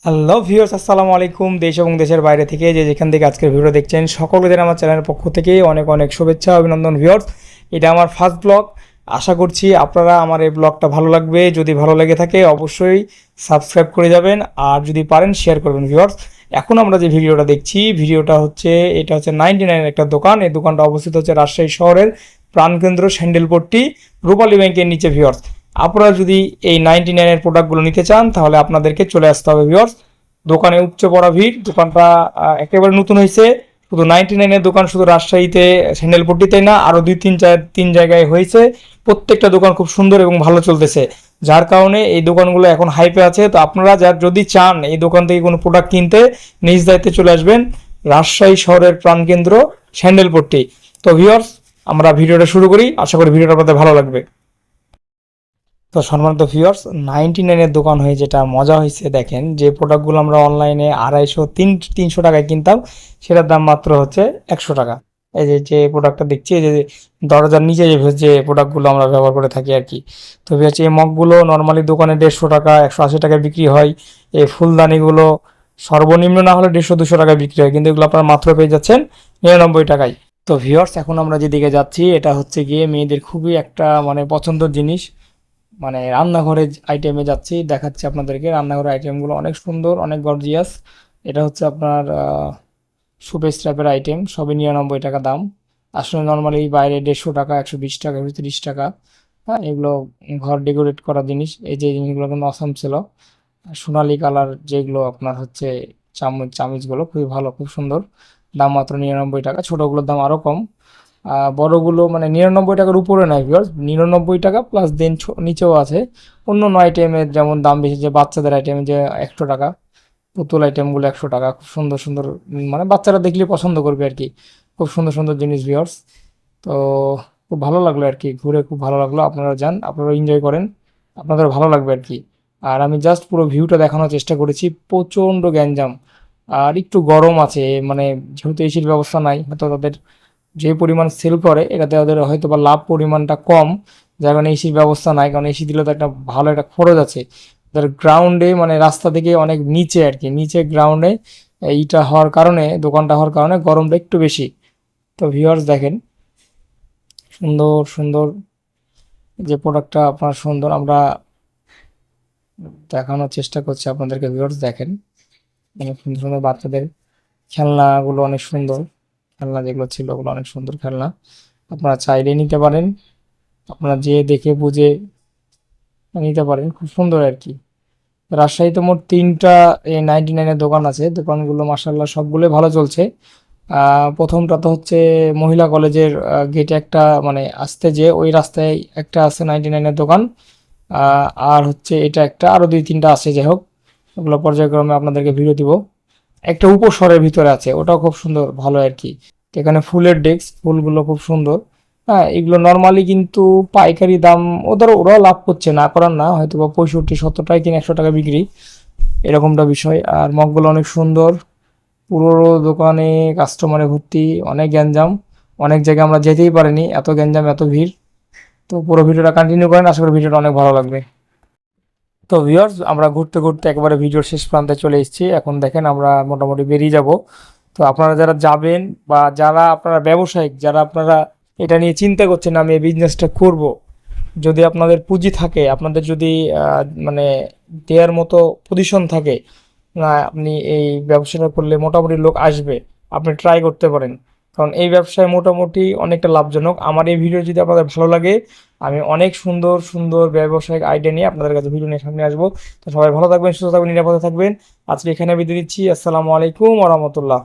Hello viewers, আসসালামু আলাইকুম। দেশ এবং দেশের বাইরে থেকে যে যেখান থেকে আজকের ভিডিও দেখছেন সকলদের আমার চ্যানেলের পক্ষ থেকে অনেক অনেক শুভেচ্ছা অভিনন্দন। ভিউয়ার্স, এটা আমার ফার্স্ট ব্লগ। আশা করছি আপনারা আমার এই ব্লগটা ভালো লাগবে। যদি ভালো লেগে থাকে অবশ্যই সাবস্ক্রাইব করে যাবেন, আর যদি পারেন শেয়ার করবেন। ভিউয়ার্স, এখন আমরা যে ভিডিওটা দেখছি, ভিডিওটা হচ্ছে এটা হচ্ছে 99 একটা দোকান। এই দোকানটা অবস্থিত হচ্ছে রাজশাহী শহরের প্রাণকেন্দ্র স্যান্ডেলপট্টি রূপালী ব্যাংকের নিচে। ভিউয়ার্স, আপনারা যদি এই 99 প্রোডাক্টগুলো নিতে চান তাহলে আপনাদেরকে চলে আসতে হবে। ভিউয়ার্স, দোকানে উপচে পড়া ভিড়। দোকানটা একেবারে নতুন হয়েছে। শুধু 99 দোকান শুধু রাজশাহীতে স্যান্ডেলপট্টিতে না, আরও তিন জায়গায় হয়েছে। প্রত্যেকটা দোকান খুব সুন্দর এবং ভালো চলতেছে, যার কারণে এই দোকানগুলো এখন হাইপে আছে। তো আপনারা যদি চান এই দোকান থেকে কোনো প্রোডাক্ট কিনতে, নিজ দায়িত্বে চলে আসবেন রাজশাহী শহরের প্রাণকেন্দ্র স্যান্ডেলপট্টি। তো ভিউয়ার্স, আমরা ভিডিওটা শুরু করি। আশা করি ভিডিওটা আপনাদের ভালো লাগবে। তো সম্মানিত ভিউয়ার্স, 99 দোকান হয়ে যেটা মজা হয়েছে, দেখেন যে প্রোডাক্টগুলো আমরা অনলাইনে 250-300 টাকায় কিনতাম, সেটার দাম মাত্র হচ্ছে 100 টাকা। এই যে যে প্রোডাক্টটা দেখছি, এই যে দরজার নিচে যে প্রোডাক্টগুলো আমরা ব্যবহার করে থাকি আর কি। তো হচ্ছে এই মগগুলো নর্মালি দোকানে 150 টাকা 180 টাকায় বিক্রি হয়। এই ফুলদানিগুলো সর্বনিম্ন না হলে 150-200 টাকায় বিক্রি হয়, কিন্তু এগুলো আপনারা মাত্র পেয়ে যাচ্ছেন 99 টাকায়। তো ভিউয়ার্স, এখন আমরা যেদিকে যাচ্ছি এটা হচ্ছে গিয়ে মেয়েদের খুবই একটা পছন্দের জিনিস, রান্নাঘরের আইটেমে যাচ্ছি। দেখাচ্ছি আপনাদেরকে রান্নাঘরের আইটেমগুলো অনেক সুন্দর, অনেক গর্জিয়াস। এটা হচ্ছে আপনার সুপেস টাইপের আইটেম, সবই 99 টাকা দাম। আসলে নর্মালি বাইরে 150 টাকা 120 টাকা 130 টাকা। হ্যাঁ, এগুলো ঘর ডেকোরেট করা জিনিস। এই যে জিনিসগুলো কিন্তু অসাম ছিল। সোনালি কালার যেগুলো আপনার হচ্ছে চামিচগুলো খুবই ভালো, খুব সুন্দর। দাম মাত্র 99 টাকা। ছোটোগুলোর দাম আরও কম। বড়গুলো 99 টাকার উপরে নয় ভিউয়ার্স, 99 টাকা প্লাস দেন নিচেও আছে অন্য অন্য আইটেমের, যেমন দাম বেশি যে বাচ্চাদের আইটেম যে 100 টাকা, পুতুল আইটেমগুলো 100 টাকা। খুব সুন্দর সুন্দর, বাচ্চারা দেখলে পছন্দ করবে আর কি। খুব সুন্দর সুন্দর জিনিস ভিউয়ার্স। তো খুব ভালো লাগলো আর কি, ঘুরে খুব ভালো লাগলো। আপনারা যান, আপনারা এনজয় করেন, আপনাদের ভালো লাগবে আর কি। আর আমি জাস্ট পুরো ভিউটা দেখানোর চেষ্টা করেছি। প্রচণ্ড গ্যাঞ্জাম আর একটু গরম আছে, যেহেতু এসির ব্যবস্থা নাই, হয়তো তাদের যে পরিমাণ সেল করে এটাতে ওদের হয়তো বা লাভ পরিমাণটা কম, যার কারণে এসির ব্যবস্থা নাই। কারণ এসি দিলে তো একটা ভালো একটা খরচ আছে। ওদের গ্রাউন্ডে রাস্তা থেকে অনেক নিচে আর কি, নিচে গ্রাউন্ডে এইটা হওয়ার কারণে, দোকানটা হওয়ার কারণে গরমটা একটু বেশি। তো ভিউয়ার্স দেখেন, সুন্দর সুন্দর যে প্রোডাক্টটা আপনার সুন্দর আমরা দেখানোর চেষ্টা করছি আপনাদেরকে। ভিউয়ার্স দেখেন, অনেক সুন্দর সুন্দর বাচ্চাদের খেলনাগুলো অনেক সুন্দর। খেলনা যেগুলো ছিল ওগুলো অনেক সুন্দর খেলনা, আপনারা চাইলে নিতে পারেন। আপনারা যেয়ে দেখে বুঝে নিতে পারেন, খুব সুন্দর আর কি। রাজশাহীতে মোট 3টা এই 99 দোকান আছে। দোকানগুলো মাসাল্লাহ সবগুলোই ভালো চলছে। প্রথমটা তো হচ্ছে মহিলা কলেজের গেটে একটা, আসতে যে ওই রাস্তায় একটা আছে 99 দোকান। আর হচ্ছে এটা একটা, আরও 2-3টা আছে। যাই হোক, ওগুলো পর্যায়ক্রমে আপনাদেরকে ভিডিও দিব। একটা উপশহরের ভিতরে আছে, ওটাও খুব সুন্দর ভালো আর কি। এখানে ফুলের ডেস্ক, ফুলগুলো খুব সুন্দর। হ্যাঁ, এগুলো নর্মালি কিন্তু পাইকারি দাম, ওরাও লাভ করছে, না করার না, হয়তো বা 65-70 টাকা কিনে 100 টাকা বিক্রি, এরকমটা বিষয়। আর মগগুলো অনেক সুন্দর। পুরো দোকানে কাস্টমারে ভর্তি, অনেক গ্যাঞ্জাম। অনেক জায়গায় আমরা যেতেই পারিনি, এত গ্যাঞ্জাম এত ভিড়। তো পুরো ভিডিওটা কন্টিনিউ করেন, আশা করি ভিডিওটা অনেক ভালো লাগবে। তো ভিউয়ার্স, আমরা ঘুরতে ঘুরতে একেবারে ভিডিওর শেষ প্রান্তে চলে এসেছি। এখন দেখেন আমরা মোটামুটি বেরিয়ে যাব। তো আপনারা যারা যাবেন, বা যারা আপনারা ব্যবসায়িক, যারা আপনারা এটা নিয়ে চিন্তা করছেন আমি এই বিজনেসটা করব, যদি আপনাদের পুঁজি থাকে, আপনাদের যদি মানে দেওয়ার মতো পজিশন থাকে, না আপনি এই ব্যবসাটা করলে মোটামুটি লোক আসবে, আপনি ট্রাই করতে পারেন। কারণ এই ব্যবসায় মোটামুটি অনেকটা লাভজনক। আমার এই ভিডিও যদি আপনাদের ভালো লাগে, আমি অনেক সুন্দর সুন্দর ব্যবসায়িক আইডিয়া নিয়ে আপনাদের কাছে ভিডিও নিয়ে সামনে আসবো। তো সবাই ভালো থাকবেন, সুস্থ থাকবেন, নিরাপদে থাকবেন। আজকে এখানে বিদায় দিচ্ছি। আসসালামু আলাইকুম ওয়া রাহমাতুল্লাহ।